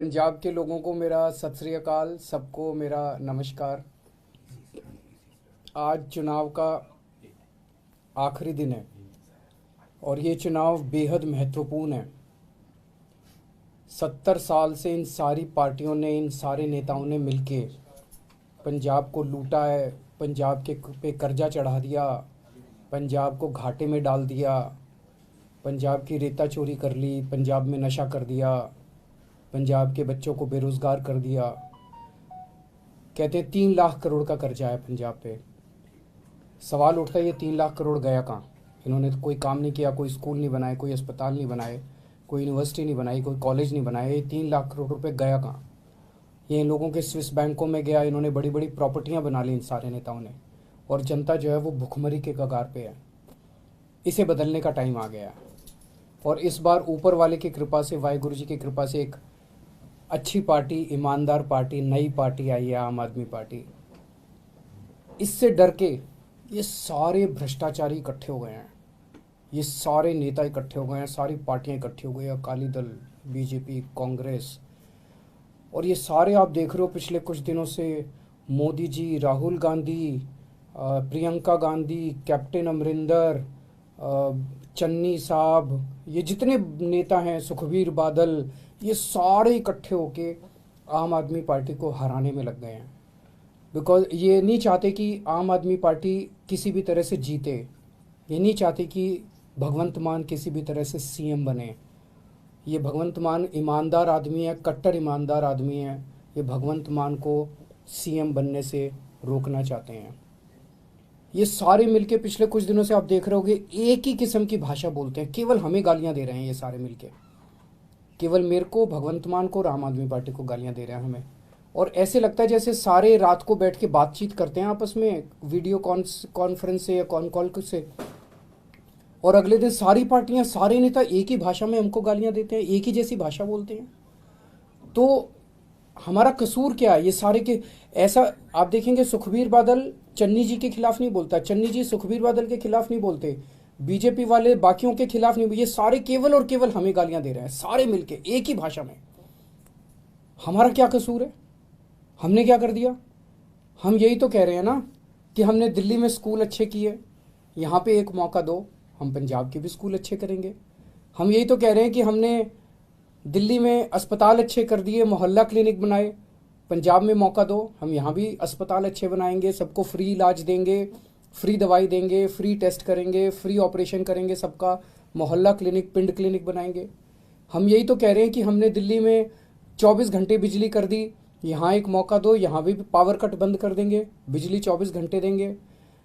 पंजाब के लोगों को मेरा सत श्री अकाल, सबको मेरा नमस्कार। आज चुनाव का आखिरी दिन है और ये चुनाव बेहद महत्वपूर्ण है। 70 साल से इन सारी पार्टियों ने, इन सारे नेताओं ने मिलके पंजाब को लूटा है, पंजाब के पे कर्जा चढ़ा दिया, पंजाब को घाटे में डाल दिया, पंजाब की रेता चोरी कर ली, पंजाब में नशा कर दिया, पंजाब के बच्चों को बेरोज़गार कर दिया। कहते हैं 3 लाख करोड़ का कर्जा है पंजाब पे। सवाल उठता है ये 3 लाख करोड़ गया कहाँ? इन्होंने तो कोई काम नहीं किया, कोई स्कूल नहीं बनाए, कोई अस्पताल नहीं बनाए, कोई यूनिवर्सिटी नहीं बनाई, कोई कॉलेज नहीं बनाए। ये 3 लाख करोड़ रुपए गया कहाँ? ये इन लोगों के स्विस बैंकों में गया। इन्होंने बड़ी बड़ी प्रॉपर्टियाँ बना ली इन सारे नेताओं ने, और जनता जो है वो भुखमरी के कगार पे है। इसे बदलने का टाइम आ गया है और इस बार ऊपर वाले की कृपा से, वाहिगुरु जी की कृपा से एक अच्छी पार्टी, ईमानदार पार्टी, नई पार्टी आई है, आम आदमी पार्टी। इससे डर के ये सारे भ्रष्टाचारी इकट्ठे हो गए हैं, ये सारे नेता इकट्ठे हो गए हैं, सारी पार्टियां इकट्ठी हो गई हैं, अकाली दल, बीजेपी, कांग्रेस। और ये सारे आप देख रहे हो पिछले कुछ दिनों से मोदी जी, राहुल गांधी, प्रियंका गांधी, कैप्टन अमरिंदर, चन्नी साहब, ये जितने नेता हैं, सुखबीर बादल, ये सारे इकट्ठे होके आम आदमी पार्टी को हराने में लग गए हैं। बिकॉज ये नहीं चाहते कि आम आदमी पार्टी किसी भी तरह से जीते, ये नहीं चाहते कि भगवंत मान किसी भी तरह से सीएम बने। ये भगवंत मान ईमानदार आदमी है, कट्टर ईमानदार आदमी है। ये भगवंत मान को सीएम बनने से रोकना चाहते हैं। ये सारे मिलके पिछले कुछ दिनों से आप देख रहे होगे एक ही किस्म की भाषा बोलते हैं, केवल हमें गालियां दे रहे हैं। ये सारे मिलके केवल मेरे को, भगवंत मान को और आम आदमी पार्टी को गालियां दे रहे हैं हमें। और ऐसे लगता है जैसे सारे रात को बैठ के बातचीत करते हैं आपस में, वीडियो कॉन्फ्रेंस से या कॉन कॉल से, और अगले दिन सारी पार्टियां, सारे नेता एक ही भाषा में हमको गालियां देते हैं, एक ही जैसी भाषा बोलते हैं। तो हमारा कसूर क्या है? ये सारे के ऐसा आप देखेंगे, सुखबीर बादल चन्नी जी के खिलाफ नहीं बोलता, चन्नी जी सुखबीर बादल के खिलाफ नहीं बोलते, बीजेपी वाले बाकियों के खिलाफ नहीं। ये सारे केवल और केवल हमें गालियां दे रहे हैं, सारे मिलके एक ही भाषा में। हमारा क्या कसूर है? हमने क्या कर दिया? हम यही तो कह रहे हैं ना कि हमने दिल्ली में स्कूल अच्छे किए, यहाँ पे एक मौका दो, हम पंजाब के भी स्कूल अच्छे करेंगे। हम यही तो कह रहे हैं कि हमने दिल्ली में अस्पताल अच्छे कर दिए, मोहल्ला क्लिनिक बनाए, पंजाब में मौका दो, हम यहाँ भी अस्पताल अच्छे बनाएंगे, सबको फ्री इलाज देंगे, फ्री दवाई देंगे, फ्री टेस्ट करेंगे, फ्री ऑपरेशन करेंगे, सबका मोहल्ला क्लिनिक, पिंड क्लिनिक बनाएंगे। हम यही तो कह रहे हैं कि हमने दिल्ली में 24 घंटे बिजली कर दी, यहाँ एक मौका दो, यहाँ भी पावर कट बंद कर देंगे, बिजली 24 घंटे देंगे।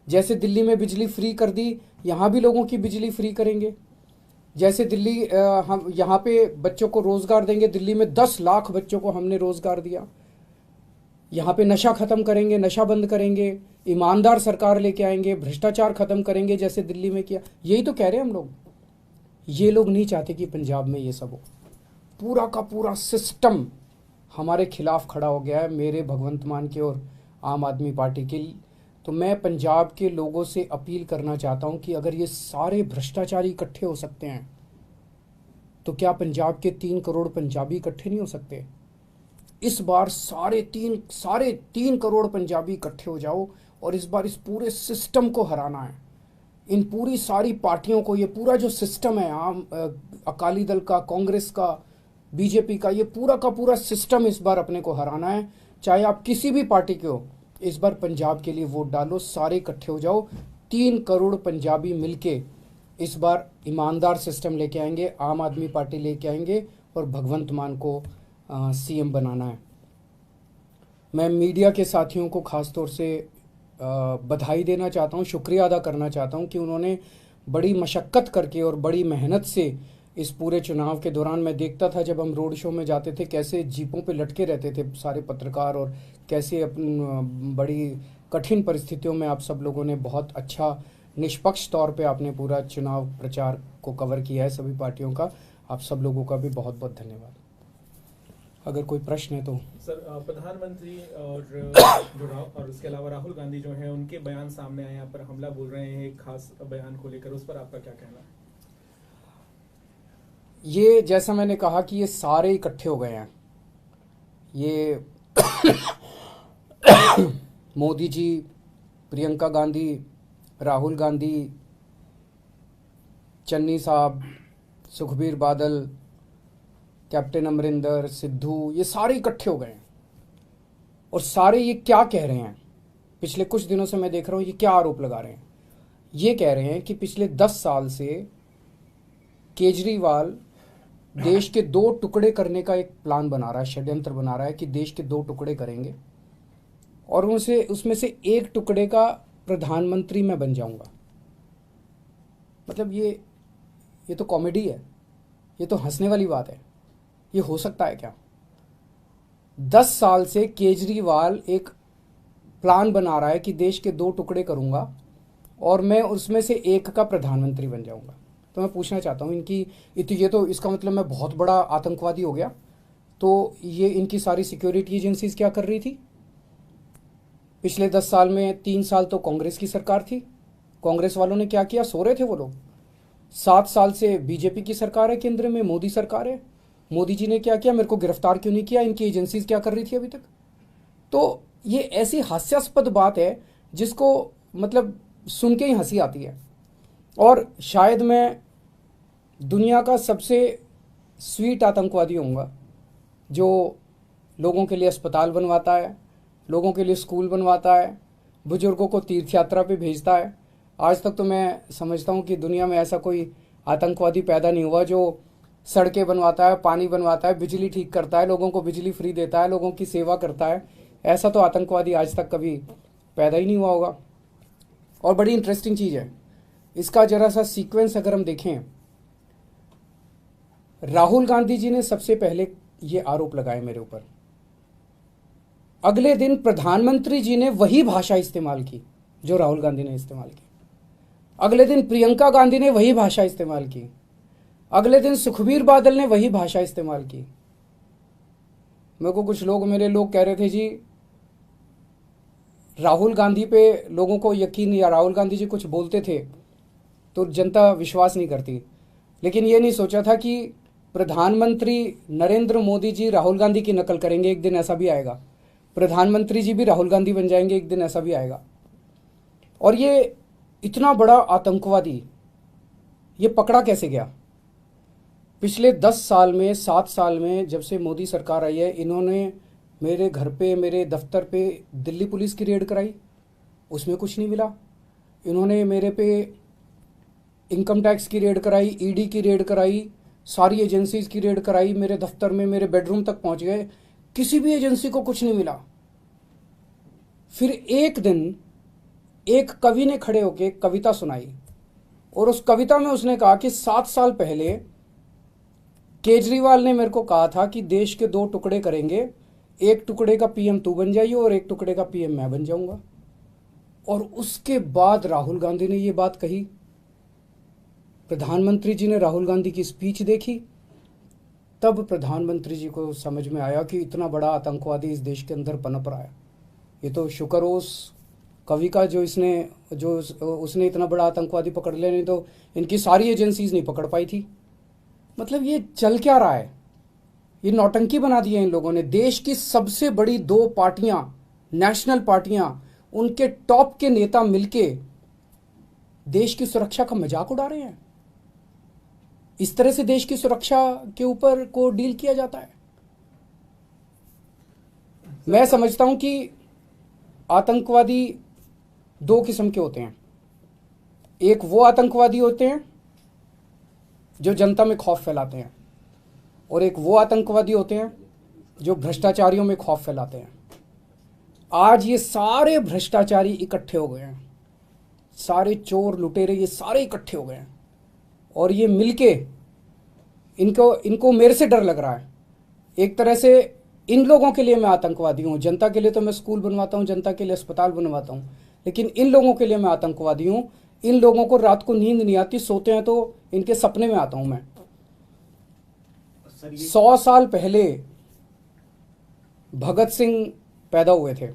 जैसे दिल्ली में बिजली फ्री कर दी, यहाँ भी लोगों की बिजली फ्री करेंगे। जैसे दिल्ली हम यहाँ पे बच्चों को रोज़गार देंगे, दिल्ली में 10 लाख बच्चों को हमने रोज़गार दिया। यहाँ पे नशा खत्म करेंगे, नशा बंद करेंगे, ईमानदार सरकार लेके आएंगे, भ्रष्टाचार खत्म करेंगे जैसे दिल्ली में किया। यही तो कह रहे हैं हम लोग। ये लोग नहीं चाहते कि पंजाब में ये सब हो। पूरा का पूरा सिस्टम हमारे खिलाफ खड़ा हो गया है, मेरे, भगवंत मान के और आम आदमी पार्टी के। तो मैं पंजाब के लोगों से अपील करना चाहता हूं कि अगर ये सारे भ्रष्टाचारी इकट्ठे हो सकते हैं तो क्या पंजाब के 3 करोड़ पंजाबी इकट्ठे नहीं हो सकते? इस बार सारे तीन करोड़ पंजाबी इकट्ठे हो जाओ और इस बार इस पूरे सिस्टम को हराना है। इन पूरी सारी पार्टियों को, ये पूरा जो सिस्टम है, आम अकाली दल का, कांग्रेस का, बीजेपी का, ये पूरा का पूरा सिस्टम इस बार अपने को हराना है। चाहे आप किसी भी पार्टी के हो, इस बार पंजाब के लिए वोट डालो, सारे इकट्ठे हो जाओ। 3 करोड़ पंजाबी मिलके इस बार ईमानदार सिस्टम लेके आएंगे, आम आदमी पार्टी लेके आएंगे और भगवंत मान को सीएम बनाना है। मैं मीडिया के साथियों को खास तौर से बधाई देना चाहता हूँ, शुक्रिया अदा करना चाहता हूँ कि उन्होंने बड़ी मशक्क़त करके और बड़ी मेहनत से इस पूरे चुनाव के दौरान, मैं देखता था जब हम रोड शो में जाते थे कैसे जीपों पे लटके रहते थे सारे पत्रकार, और कैसे बड़ी कठिन परिस्थितियों में आप सब लोगों ने बहुत अच्छा निष्पक्ष तौर पे आपने पूरा चुनाव प्रचार को कवर किया है सभी पार्टियों का। आप सब लोगों का भी बहुत बहुत धन्यवाद। अगर कोई प्रश्न है तो। सर, प्रधानमंत्री और उसके अलावा राहुल गांधी जो हैं, उनके बयान सामने आए, यहाँ पर हमला बोल रहे हैं एक खास बयान को लेकर, उस पर आपका क्या कहना है? ये जैसा मैंने कहा कि ये सारे इकट्ठे हो गए हैं, ये मोदी जी, प्रियंका गांधी, राहुल गांधी, चन्नी साहब, सुखबीर बादल, कैप्टन अमरिंदर, सिद्धू, ये सारे इकट्ठे हो गए हैं और सारे ये क्या कह रहे हैं, पिछले कुछ दिनों से मैं देख रहा हूँ ये क्या आरोप लगा रहे हैं। ये कह रहे हैं कि पिछले 10 साल से केजरीवाल देश के 2 टुकड़े करने का एक प्लान बना रहा है, षड्यंत्र बना रहा है कि देश के 2 टुकड़े करेंगे और उसमें से एक टुकड़े का प्रधानमंत्री मैं बन जाऊंगा। मतलब ये तो कॉमेडी है, ये तो हंसने वाली बात है। ये हो सकता है क्या? 10 साल से केजरीवाल एक प्लान बना रहा है कि देश के 2 टुकड़े करूंगा और मैं उसमें से एक का प्रधानमंत्री बन जाऊंगा। तो मैं पूछना चाहता हूँ ये तो इसका मतलब मैं बहुत बड़ा आतंकवादी हो गया। तो ये इनकी सारी सिक्योरिटी एजेंसीज क्या कर रही थी? पिछले 10 साल में 3 साल तो कांग्रेस की सरकार थी। कांग्रेस वालों ने क्या किया? सो रहे थे वो लोग। 7 साल से बीजेपी की सरकार है, केंद्र में मोदी सरकार है। मोदी जी ने क्या किया? मेरे को गिरफ्तार क्यों नहीं किया? इनकी एजेंसीज क्या कर रही थी अभी तक? तो ये ऐसी हास्यास्पद बात है जिसको मतलब सुन के ही हंसी आती है। और शायद मैं दुनिया का सबसे स्वीट आतंकवादी होऊंगा जो लोगों के लिए अस्पताल बनवाता है, लोगों के लिए स्कूल बनवाता है, बुजुर्गों को तीर्थ यात्रा पे भेजता है। आज तक तो मैं समझता हूँ कि दुनिया में ऐसा कोई आतंकवादी पैदा नहीं हुआ जो सड़कें बनवाता है, पानी बनवाता है, बिजली ठीक करता है, लोगों को बिजली फ्री देता है, लोगों की सेवा करता है। ऐसा तो आतंकवादी आज तक कभी पैदा ही नहीं हुआ होगा। और बड़ी इंटरेस्टिंग चीज़ है, इसका जरा सा सीक्वेंस अगर हम देखें, राहुल गांधी जी ने सबसे पहले ये आरोप लगाए मेरे ऊपर। अगले दिन प्रधानमंत्री जी ने वही भाषा इस्तेमाल की जो राहुल गांधी ने इस्तेमाल की। अगले दिन प्रियंका गांधी ने वही भाषा इस्तेमाल की। अगले दिन सुखबीर बादल ने वही भाषा इस्तेमाल की। मेरे को कुछ मेरे लोग कह रहे थे जी राहुल गांधी पे लोगों को यकीन, या राहुल गांधी जी कुछ बोलते थे तो जनता विश्वास नहीं करती। लेकिन ये नहीं सोचा था कि प्रधानमंत्री नरेंद्र मोदी जी राहुल गांधी की नकल करेंगे, एक दिन ऐसा भी आएगा। प्रधानमंत्री जी भी राहुल गांधी बन जाएंगे, एक दिन ऐसा भी आएगा। और ये इतना बड़ा आतंकवादी ये पकड़ा कैसे गया? पिछले 10 साल में, 7 साल में, जब से मोदी सरकार आई है, इन्होंने मेरे घर पे, मेरे दफ्तर पे दिल्ली पुलिस की रेड कराई, उसमें कुछ नहीं मिला। इन्होंने मेरे पे इनकम टैक्स की रेड कराई, ईडी की रेड कराई, सारी एजेंसीज की रेड कराई, मेरे दफ्तर में, मेरे बेडरूम तक पहुंच गए, किसी भी एजेंसी को कुछ नहीं मिला। फिर एक दिन एक कवि ने खड़े होकर कविता सुनाई और उस कविता में उसने कहा कि 7 साल पहले केजरीवाल ने मेरे को कहा था कि देश के 2 टुकड़े करेंगे, एक टुकड़े का पीएम तू बन जाइए और एक टुकड़े का पीएम मैं बन जाऊंगा। और उसके बाद राहुल गांधी ने ये बात कही। प्रधानमंत्री जी ने राहुल गांधी की स्पीच देखी, तब प्रधानमंत्री जी को समझ में आया कि इतना बड़ा आतंकवादी इस देश के अंदर पनप रहा है। ये तो शुक्र हो उस कवि का जो उसने इतना बड़ा आतंकवादी पकड़ लिया, नहीं तो इनकी सारी एजेंसीज नहीं पकड़ पाई थी। मतलब ये चल क्या रहा है? ये नौटंकी बना दी है इन लोगों ने। देश की सबसे बड़ी 2 पार्टियां, नेशनल पार्टियां, उनके टॉप के नेता मिलके देश की सुरक्षा का मजाक उड़ा रहे हैं। इस तरह से देश की सुरक्षा के ऊपर को डील किया जाता है। मैं समझता हूं कि आतंकवादी 2 किस्म के होते हैं। एक वो आतंकवादी होते हैं जो जनता में खौफ फैलाते हैं, और एक वो आतंकवादी होते हैं जो भ्रष्टाचारियों में खौफ फैलाते हैं। आज ये सारे भ्रष्टाचारी इकट्ठे हो गए हैं, सारे चोर लुटेरे ये सारे इकट्ठे हो गए हैं, और ये मिलके इनको मेरे से डर लग रहा है। एक तरह से इन लोगों के लिए मैं आतंकवादी हूँ। जनता के लिए तो मैं स्कूल बनवाता हूँ, जनता के लिए अस्पताल बनवाता हूँ, लेकिन इन लोगों के लिए मैं आतंकवादी हूँ। इन लोगों को रात को नींद नहीं आती, सोते हैं तो इनके सपने में आता हूं मैं। 100 साल पहले भगत सिंह पैदा हुए थे।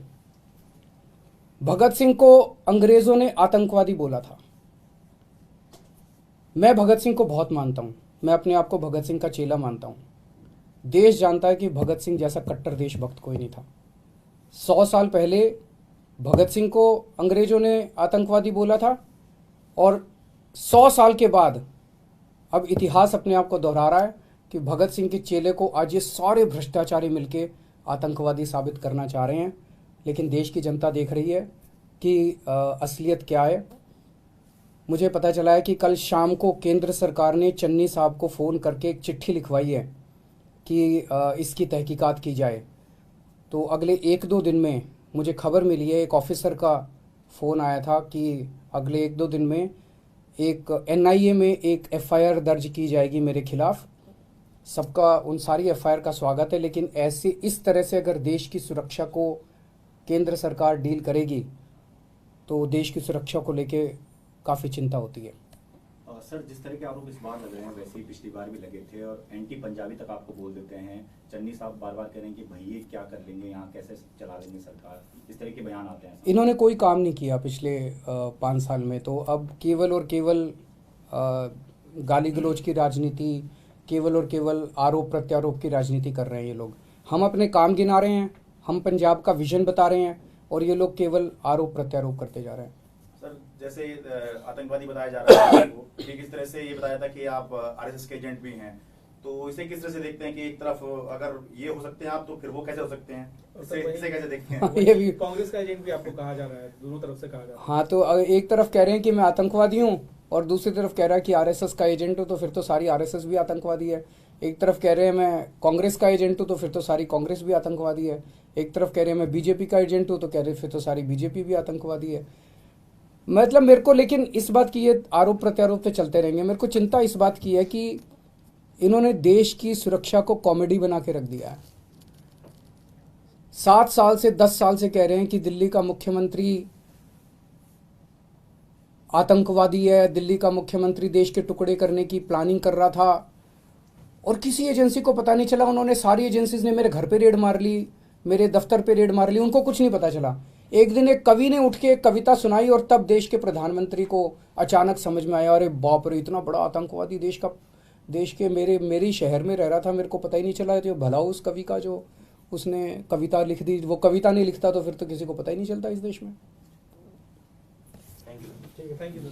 भगत सिंह को अंग्रेजों ने आतंकवादी बोला था। मैं भगत सिंह को बहुत मानता हूं, मैं अपने आप को भगत सिंह का चेला मानता हूं। देश जानता है कि भगत सिंह जैसा कट्टर देशभक्त कोई नहीं था। 100 साल पहले भगत सिंह को अंग्रेजों ने आतंकवादी बोला था और 100 साल के बाद अब इतिहास अपने आप को दोहरा रहा है कि भगत सिंह के चेले को आज ये सारे भ्रष्टाचारी मिलके आतंकवादी साबित करना चाह रहे हैं। लेकिन देश की जनता देख रही है कि असलियत क्या है। मुझे पता चला है कि कल शाम को केंद्र सरकार ने चन्नी साहब को फ़ोन करके एक चिट्ठी लिखवाई है कि इसकी तहकीकात की जाए। तो अगले 1-2 दिन में मुझे खबर मिली है, एक ऑफिसर का फ़ोन आया था कि अगले 1-2 दिन में एक NIA में एक FIR दर्ज की जाएगी मेरे खिलाफ। सबका उन सारी FIR का स्वागत है, लेकिन ऐसे इस तरह से अगर देश की सुरक्षा को केंद्र सरकार डील करेगी तो देश की सुरक्षा को लेके काफ़ी चिंता होती है। सर, जिस तरह के आरोप इस बार लग रहे हैं वैसे ही पिछली बार भी लगे थे और एंटी पंजाबी तक आपको बोल देते हैं। चन्नी साहब बार बार कह रहे हैं कि भैया क्या कर लेंगे, यहाँ कैसे चला लेंगे सरकार, इस तरह के बयान आते हैं। इन्होंने कोई काम नहीं किया पिछले 5 साल में, तो अब केवल और केवल गाली गलौज की राजनीति, केवल और केवल आरोप प्रत्यारोप की राजनीति कर रहे हैं ये लोग। हम अपने काम गिना रहे हैं, हम पंजाब का विजन बता रहे हैं और ये लोग केवल आरोप प्रत्यारोप करते जा रहे हैं। सर, जैसे आतंकवादी बताया जा रहा है आपको, ठीक इस तरह से ये बताया था कि आप RSS के एजेंट भी हैं, तो इसे किस तरह से देखते हैं कि एक तरफ अगर ये हो सकते हैं आप, तो फिर वो कैसे हो सकते हैं, इसे कैसे देखते हैं? ये भी कांग्रेस का एजेंट भी आपको कहा जा रहा है, दोनों तरफ से कहा जा रहा है। हाँ, तो एक तरफ कह रहे हैं कि मैं आतंकवादी हूँ और दूसरी तरफ कह रहा है कि RSS का एजेंट हूँ, तो फिर तो सारी RSS भी आतंकवादी है। एक तरफ कह रहे हैं मैं कांग्रेस का एजेंट हूँ, तो फिर तो सारी कांग्रेस भी आतंकवादी है। एक तरफ कह रहे हैं मैं BJP का एजेंट हूँ, तो कह रहे फिर तो सारी BJP भी आतंकवादी है। मतलब मेरे को, लेकिन इस बात की, ये आरोप प्रत्यारोप तो चलते रहेंगे। मेरे को चिंता इस बात की है कि इन्होंने देश की सुरक्षा को कॉमेडी बना के रख दिया है। 7 साल से 10 साल से कह रहे हैं कि दिल्ली का मुख्यमंत्री आतंकवादी है, दिल्ली का मुख्यमंत्री देश के टुकड़े करने की प्लानिंग कर रहा था और किसी एजेंसी को पता नहीं चला। उन्होंने, सारी एजेंसीज ने मेरे घर पे रेड मार ली, मेरे दफ्तर पे रेड मार ली, उनको कुछ नहीं पता चला। एक दिन एक कवि ने उठ के एक कविता सुनाई और तब देश के प्रधानमंत्री को अचानक समझ में आया, अरे बाप रे, इतना बड़ा आतंकवादी देश के मेरे शहर में रह रहा था, मेरे को पता ही नहीं चला। जो भला उस कवि का, जो उसने कविता लिख दी, वो कविता नहीं लिखता तो फिर तो किसी को पता ही नहीं चलता इस देश में। Thank you. ठीक है, थैंक यू।